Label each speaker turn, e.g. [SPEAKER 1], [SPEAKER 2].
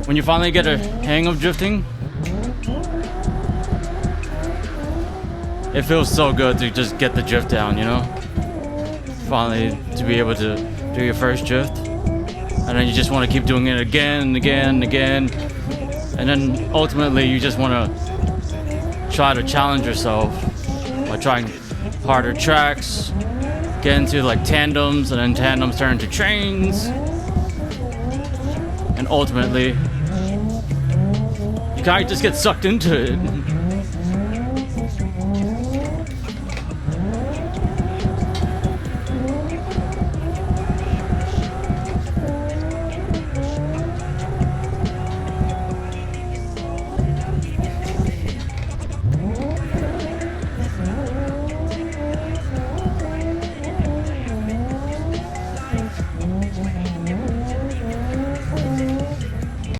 [SPEAKER 1] when you finally get a hang of drifting, it feels so good to just get the drift down, you know? Finally, to be able to do your first drift. And then you just want to keep doing it again and again and again. And then ultimately, you just want to try to challenge yourself by trying harder tracks, get into like tandems, and then tandems turn into trains. And ultimately, you kind of just get sucked into it.